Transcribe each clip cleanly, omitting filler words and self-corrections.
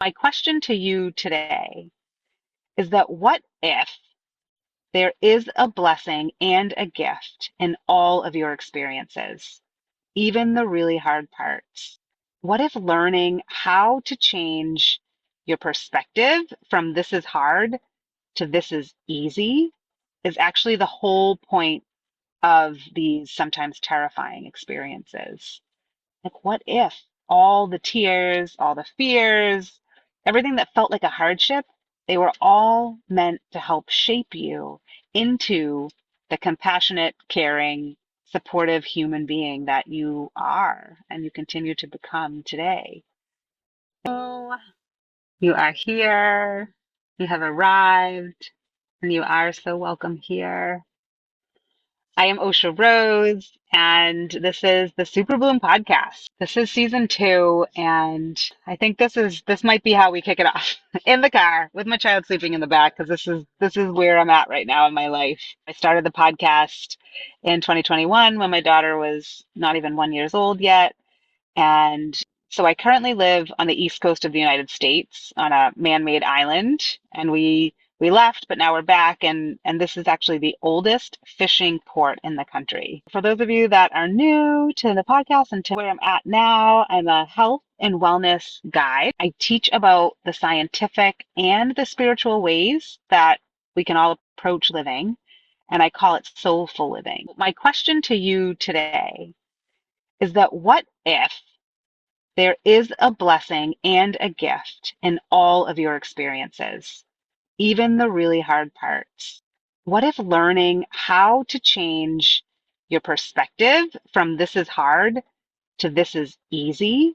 My question to you today is that what if there is a blessing and a gift in all of your experiences, even the really hard parts? What if learning how to change your perspective from this is hard to this is easy is actually the whole point of these sometimes terrifying experiences? Like, what if all the tears, all the fears, everything that felt like a hardship, they were all meant to help shape you into the compassionate, caring, supportive human being that you are and you continue to become today? So, you are here, you have arrived, and you are so welcome here. I am Osha Rose, and this is the Superbloom Podcast. This is season 2, and I think this might be how we kick it off in the car with my child sleeping in the back because this is where I'm at right now in my life. I started the podcast in 2021 when my daughter was not even 1 years old yet, and so I currently live on the east coast of the United States on a man-made island, and we left, but now we're back, and this is actually the oldest fishing port in the country. For those of you that are new to the podcast and to where I'm at now, I'm a health and wellness guide. I teach about the scientific and the spiritual ways that we can all approach living, and I call it soulful living. My question to you today is that what if there is a blessing and a gift in all of your experiences, even the really hard parts? What if learning how to change your perspective from this is hard to this is easy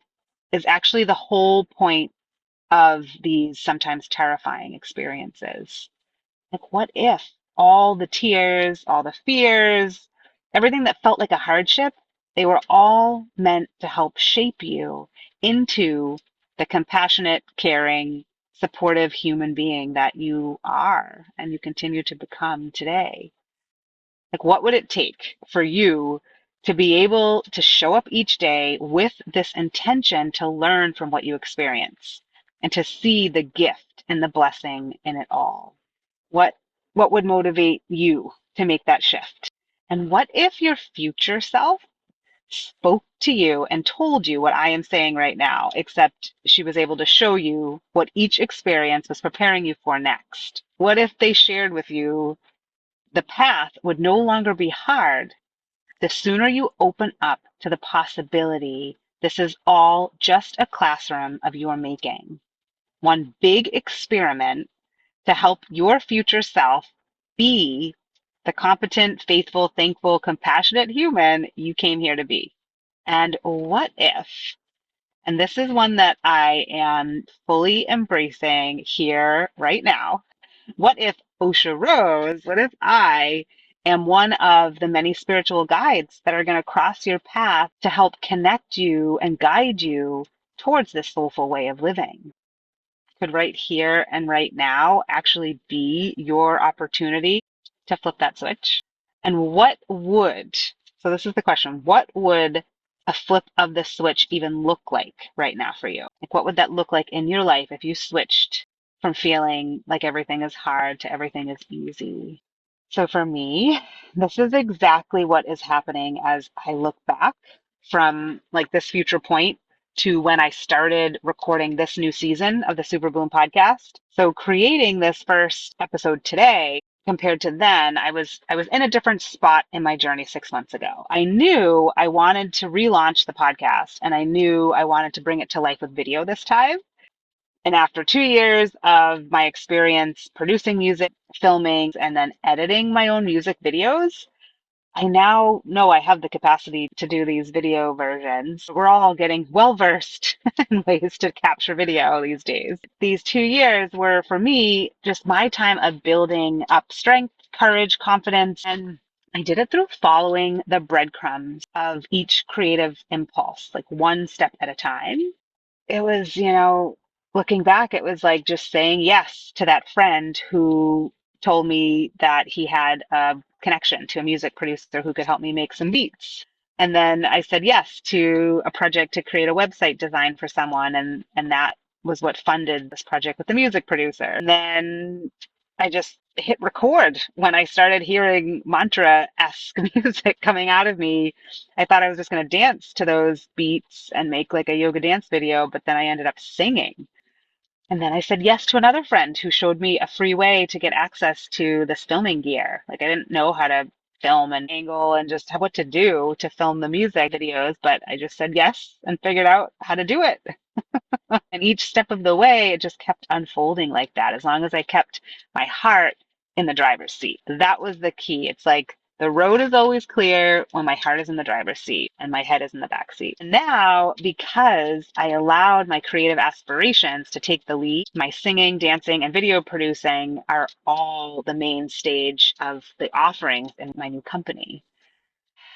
is actually the whole point of these sometimes terrifying experiences? Like, what if all the tears, all the fears, everything that felt like a hardship, they were all meant to help shape you into the compassionate, caring, supportive human being that you are and you continue to become today? Like, what would it take for you to be able to show up each day with this intention to learn from what you experience and to see the gift and the blessing in it all? What what would motivate you to make that shift? And what if your future self spoke to you and told you what I am saying right now, except she was able to show you what each experience was preparing you for next? What if they shared with you the path would no longer be hard? The sooner you open up to the possibility this is all just a classroom of your making, one big experiment to help your future self be the competent, faithful, thankful, compassionate human you came here to be. And what if, and this is one that I am fully embracing here right now, what if Osha Rose, what if I am one of the many spiritual guides that are going to cross your path to help connect you and guide you towards this soulful way of living? Could right here and right now actually be your opportunity to flip that switch? And what would, so this is the question, what would a flip of the switch even look like right now for you? Like, what would that look like in your life if you switched from feeling like everything is hard to everything is easy? So for me, this is exactly what is happening as I look back from like this future point to when I started recording this new season of the Superbloom podcast. So creating this first episode today compared to then, I was in a different spot in my journey 6 months ago. I knew I wanted to relaunch the podcast and I knew I wanted to bring it to life with video this time. And after 2 years of my experience producing music, filming, and then editing my own music videos, I now know I have the capacity to do these video versions. We're all getting well versed in ways to capture video these days. These 2 years were, for me, just my time of building up strength, courage, confidence, and I did it through following the breadcrumbs of each creative impulse, like one step at a time. It was, looking back, it was like just saying yes to that friend who told me that he had a connection to a music producer who could help me make some beats. And then I said yes to a project to create a website design for someone, and that was what funded this project with the music producer. And then I just hit record when I started hearing mantra-esque music coming out of me. I thought I was just going to dance to those beats and make like a yoga dance video, but then I ended up singing. And then I said yes to another friend who showed me a free way to get access to this filming gear. Like I didn't know how to film and angle and just what to do to film the music videos, but I just said yes and figured out how to do it. And each step of the way, it just kept unfolding like that, as long as I kept my heart in the driver's seat. That was the key. It's like the road is always clear when my heart is in the driver's seat and my head is in the back seat. And now, because I allowed my creative aspirations to take the lead, my singing, dancing, and video producing are all the main stage of the offerings in my new company.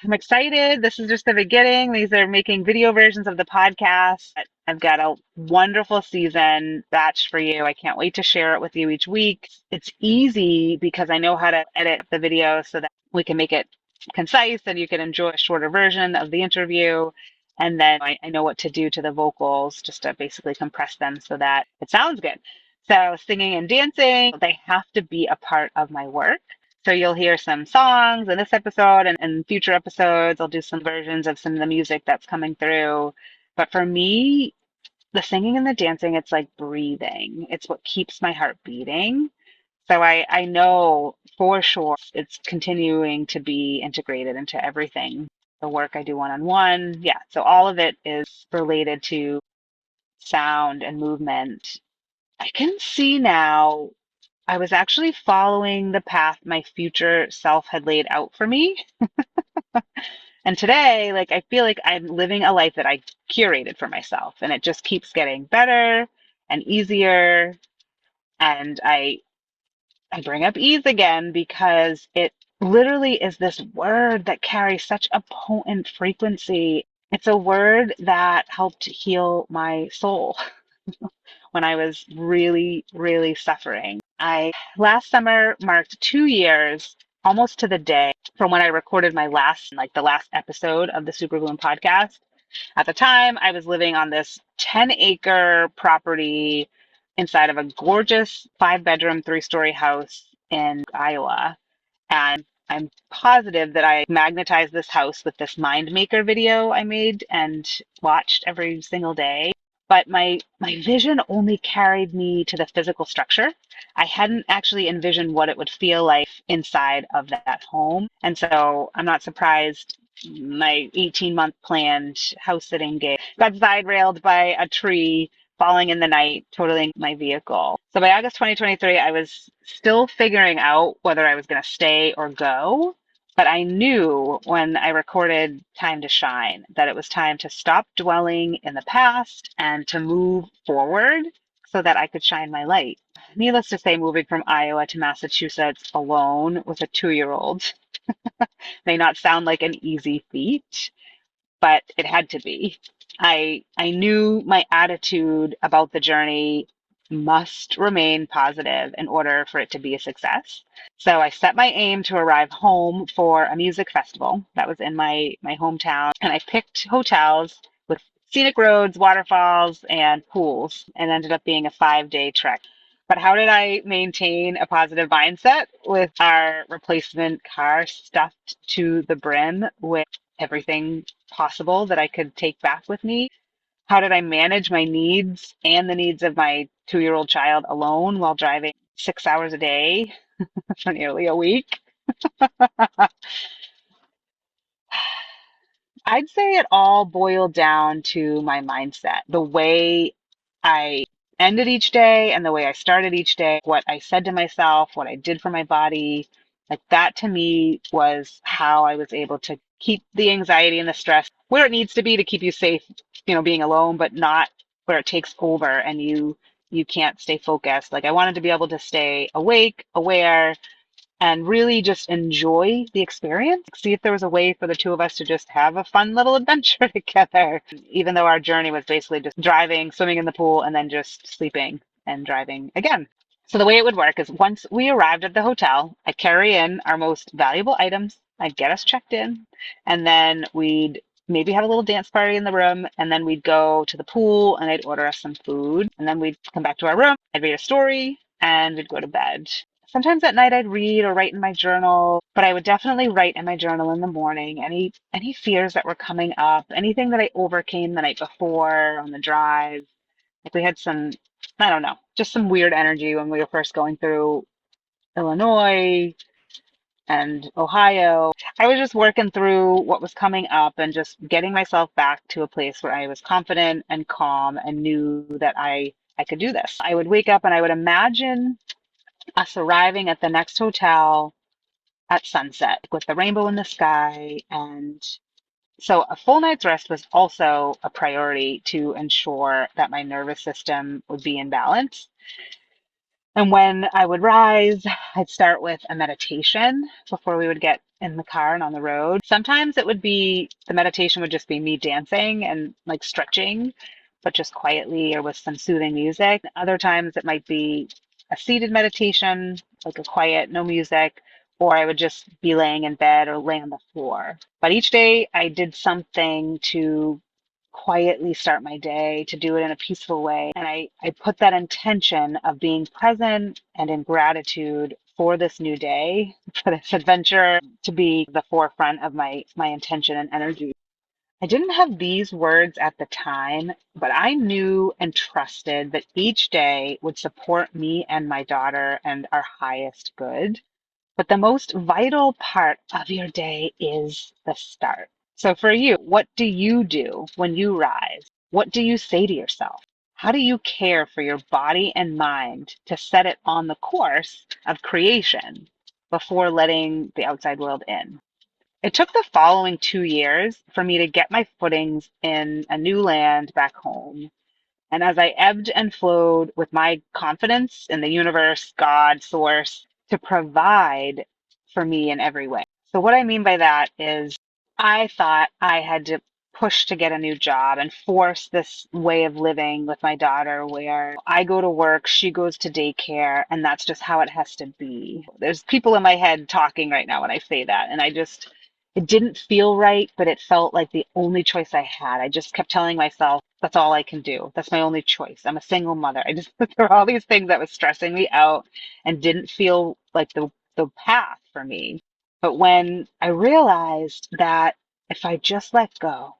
I'm excited. This is just the beginning. These are making video versions of the podcast. I've got a wonderful season batch for you. I can't wait to share it with you each week. It's easy because I know how to edit the video so that we can make it concise and you can enjoy a shorter version of the interview. And then I know what to do to the vocals just to basically compress them so that it sounds good. So singing and dancing, they have to be a part of my work. So you'll hear some songs in this episode and future episodes. I'll do some versions of some of the music that's coming through. But for me, the singing and the dancing, it's like breathing. It's what keeps my heart beating. So I know for sure it's continuing to be integrated into everything. The work I do one-on-one. Yeah. So all of it is related to sound and movement. I can see now I was actually following the path my future self had laid out for me. And today, like, I feel like I'm living a life that I curated for myself, and it just keeps getting better and easier. And I bring up ease again because it literally is this word that carries such a potent frequency. It's a word that helped heal my soul when I was really, really suffering. I last summer marked 2 years almost to the day from when I recorded my the last episode of the Superbloom podcast. At the time, I was living on this 10-acre property inside of a gorgeous 5-bedroom, 3-story house in Iowa. And I'm positive that I magnetized this house with this mind maker video I made and watched every single day. But my vision only carried me to the physical structure. I hadn't actually envisioned what it would feel like inside of that home. And so I'm not surprised my 18-month planned house sitting gig got side railed by a tree falling in the night, totaling my vehicle. So by August 2023, I was still figuring out whether I was going to stay or go. But I knew when I recorded Time to Shine that it was time to stop dwelling in the past and to move forward so that I could shine my light. Needless to say, moving from Iowa to Massachusetts alone with a 2-year-old may not sound like an easy feat, but it had to be. I knew my attitude about the journey must remain positive in order for it to be a success. So I set my aim to arrive home for a music festival that was in my hometown, and I picked hotels with scenic roads, waterfalls, and pools, and ended up being a 5-day trek. But how did I maintain a positive mindset with our replacement car stuffed to the brim with everything possible that I could take back with me? How did I manage my needs and the needs of my 2-year-old child alone while driving 6 hours a day for nearly a week? I'd say it all boiled down to my mindset, the way I ended each day and the way I started each day, what I said to myself, what I did for my body. Like that to me was how I was able to keep the anxiety and the stress where it needs to be to keep you safe, being alone, but not where it takes over and you can't stay focused. Like I wanted to be able to stay awake, aware, and really just enjoy the experience. See if there was a way for the two of us to just have a fun little adventure together, even though our journey was basically just driving, swimming in the pool, and then just sleeping and driving again. So the way it would work is once we arrived at the hotel, I'd carry in our most valuable items. I'd get us checked in, and then we'd maybe have a little dance party in the room, and then we'd go to the pool and I'd order us some food, and then we'd come back to our room, I'd read a story, and we'd go to bed. Sometimes at night I'd read or write in my journal, but I would definitely write in my journal in the morning any fears that were coming up, anything that I overcame the night before on the drive. Like we had some, I don't know, just some weird energy when we were first going through Illinois and Ohio. I was just working through what was coming up and just getting myself back to a place where I was confident and calm and knew that I could do this. I would wake up and I would imagine us arriving at the next hotel at sunset with the rainbow in the sky. And so a full night's rest was also a priority to ensure that my nervous system would be in balance. And when I would rise, I'd start with a meditation before we would get in the car and on the road. Sometimes it would be the meditation would just be me dancing and like stretching, but just quietly or with some soothing music. Other times it might be a seated meditation, like a quiet, no music, or I would just be laying in bed or lay on the floor. But each day I did something to quietly start my day, to do it in a peaceful way. And I put that intention of being present and in gratitude for this new day, for this adventure to be the forefront of my intention and energy. I didn't have these words at the time, but I knew and trusted that each day would support me and my daughter and our highest good. But the most vital part of your day is the start. So for you, what do you do when you rise? What do you say to yourself? How do you care for your body and mind to set it on the course of creation before letting the outside world in? It took the following 2 years for me to get my footings in a new land back home. And as I ebbed and flowed with my confidence in the universe, God, source, to provide for me in every way. So, what I mean by that is I thought I had to push to get a new job and force this way of living with my daughter where I go to work, she goes to daycare, and that's just how it has to be. There's people in my head talking right now when I say that, and it didn't feel right, but it felt like the only choice I had. I just kept telling myself, that's all I can do. That's my only choice. I'm a single mother. There were all these things that was stressing me out and didn't feel like the path for me. But when I realized that if I just let go,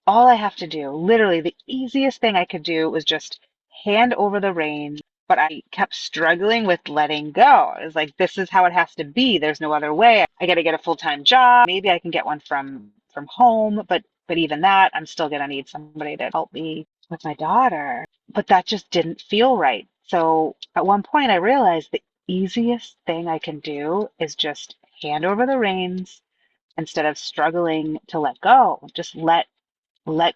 all I have to do, literally the easiest thing I could do was just hand over the reins. But I kept struggling with letting go. It was like, this is how it has to be. There's no other way. I got to get a full-time job. Maybe I can get one from home, but even that, I'm still going to need somebody to help me with my daughter. But that just didn't feel right. So at one point I realized the easiest thing I can do is just hand over the reins instead of struggling to let go. Just let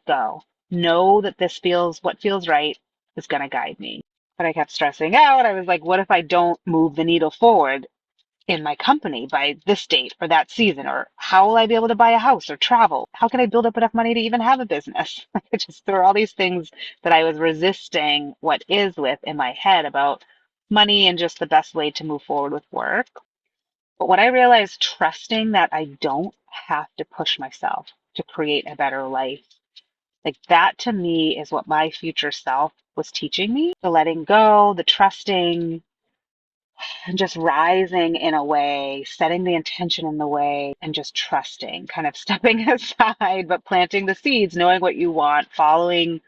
go. Know that what feels right is going to guide me. But I kept stressing out. I was like, what if I don't move the needle forward in my company by this date or that season? Or how will I be able to buy a house or travel? How can I build up enough money to even have a business? There were all these things that I was resisting what is with in my head about money and just the best way to move forward with work. But what I realized, trusting that I don't have to push myself to create a better life, like that to me is what my future self was teaching me. The letting go, the trusting, and just rising in a way, setting the intention in the way, and just trusting, kind of stepping aside, but planting the seeds, knowing what you want, following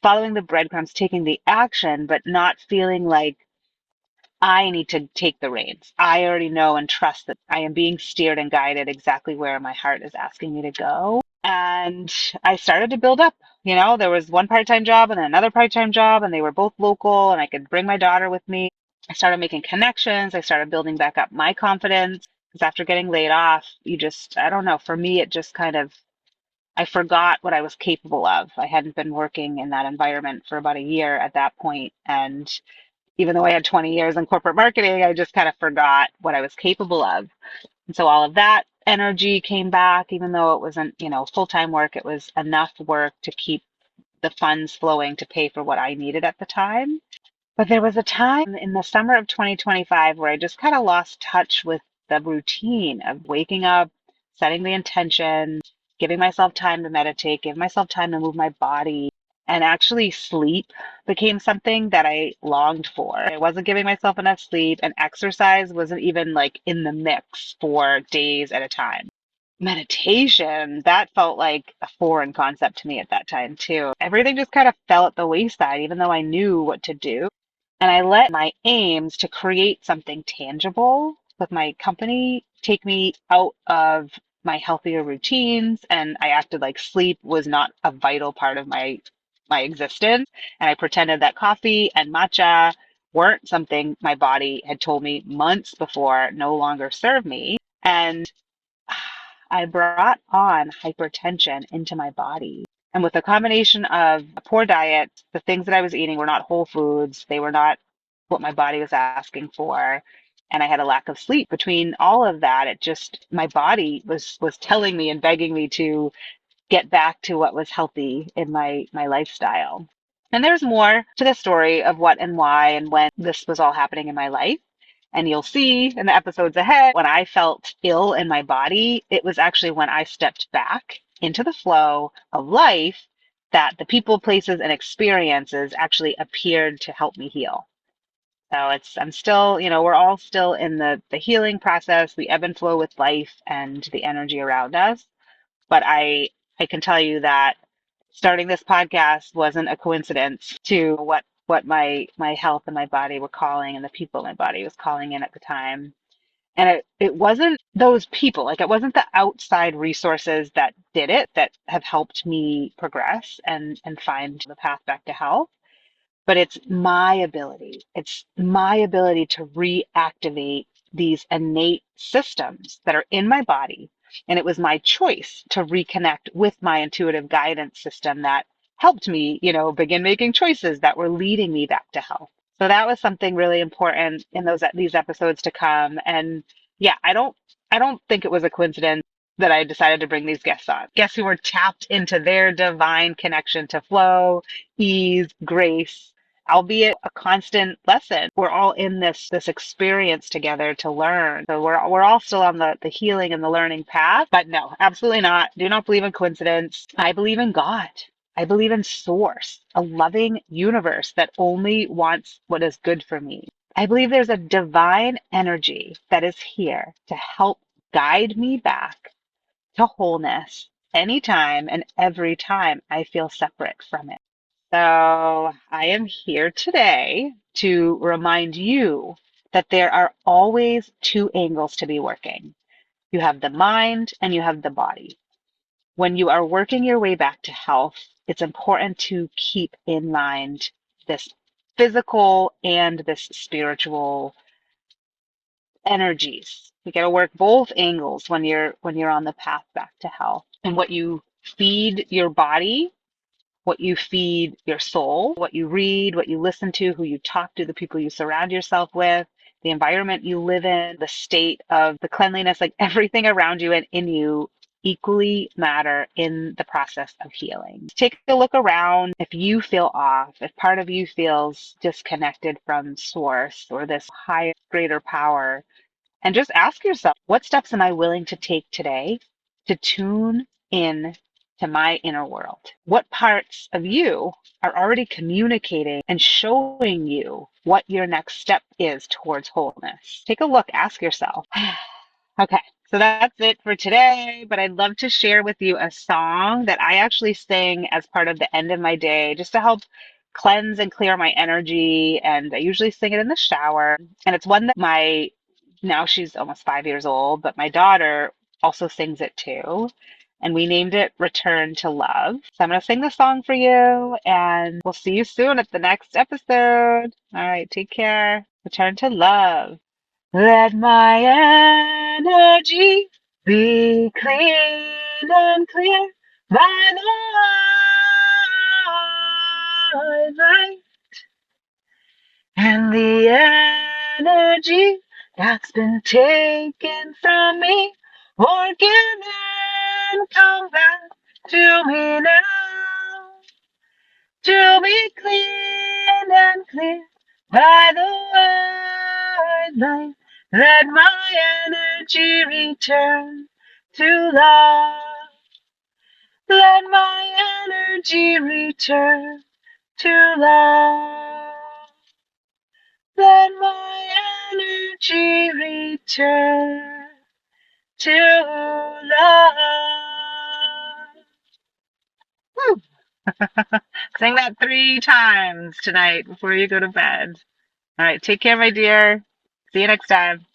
the breadcrumbs, taking the action, but not feeling like I need to take the reins. I already know and trust that I am being steered and guided exactly where my heart is asking me to go. And I started to build up. There was one part-time job and then another part-time job, and they were both local, and I could bring my daughter with me. I started making connections. I started building back up my confidence because after getting laid off, I don't know, for me, it just kind of, I forgot what I was capable of. I hadn't been working in that environment for about a year at that point, and even though I had 20 years in corporate marketing, I just kind of forgot what I was capable of. And so all of that energy came back, even though it wasn't, full-time work, it was enough work to keep the funds flowing to pay for what I needed at the time. But there was a time in the summer of 2025 where I just kind of lost touch with the routine of waking up, setting the intention, giving myself time to meditate, giving myself time to move my body, and actually sleep became something that I longed for. I wasn't giving myself enough sleep, and exercise wasn't even like in the mix for days at a time. Meditation, that felt like a foreign concept to me at that time too. Everything just kind of fell at the wayside, even though I knew what to do. And I let my aims to create something tangible with my company take me out of my healthier routines. And I acted like sleep was not a vital part of my existence. And I pretended that coffee and matcha weren't something my body had told me months before no longer serve me. And I brought on hypertension into my body. And with a combination of a poor diet, the things that I was eating were not whole foods, they were not what my body was asking for. And I had a lack of sleep. Between all of that, it just my body was telling me and begging me to get back to what was healthy in my lifestyle. And there's more to the story of what and why and when this was all happening in my life. And you'll see in the episodes ahead, when I felt ill in my body, it was actually when I stepped back into the flow of life that the people, places, and experiences actually appeared to help me heal. So I'm still, we're all still in the healing process. We ebb and flow with life and the energy around us. But I can tell you that starting this podcast wasn't a coincidence to what my health and my body were calling and the people my body was calling in at the time. And it wasn't those people, like it wasn't the outside resources that did it that have helped me progress and find the path back to health, but it's my ability. It's my ability to reactivate these innate systems that are in my body. And it was my choice to reconnect with my intuitive guidance system that helped me, begin making choices that were leading me back to health. So that was something really important in these episodes to come. And yeah, I don't think it was a coincidence that I decided to bring these guests on. Guests who were tapped into their divine connection to flow, ease, grace, albeit a constant lesson. We're all in this experience together to learn. So we're all still on the healing and the learning path. But no, absolutely not. Do not believe in coincidence. I believe in God. I believe in source, a loving universe that only wants what is good for me. I believe there's a divine energy that is here to help guide me back to wholeness anytime and every time I feel separate from it. So I am here today to remind you that there are always two angles to be working. You have the mind and you have the body. When you are working your way back to health, it's important to keep in mind this physical and this spiritual energies. You got to work both angles when you're on the path back to health. And what you feed your body, what you feed your soul, what you read, what you listen to, who you talk to, the people you surround yourself with, the environment you live in, the state of the cleanliness, like everything around you and in you equally matter in the process of healing. Take a look around. If you feel off, if part of you feels disconnected from source or this higher, greater power, and just ask yourself, what steps am I willing to take today to tune in to my inner world? What parts of you are already communicating and showing you what your next step is towards wholeness? Take a look, ask yourself. Okay, so that's it for today, but I'd love to share with you a song that I actually sing as part of the end of my day just to help cleanse and clear my energy. And I usually sing it in the shower. And it's one that now she's almost 5 years old, but my daughter also sings it too. And we named it Return to Love. So I'm going to sing the song for you, and we'll see you soon at the next episode. All right, take care. Return to love. Let my energy be clean and clear by the light, and the energy that's been taken from me, forgiven, come back to me now, to be clean and clear by the white light. Let my energy return to love. Let my energy return to love. Let my energy return to love. Woo. Sing that 3 times tonight before you go to bed. All right, take care, my dear. See you next time.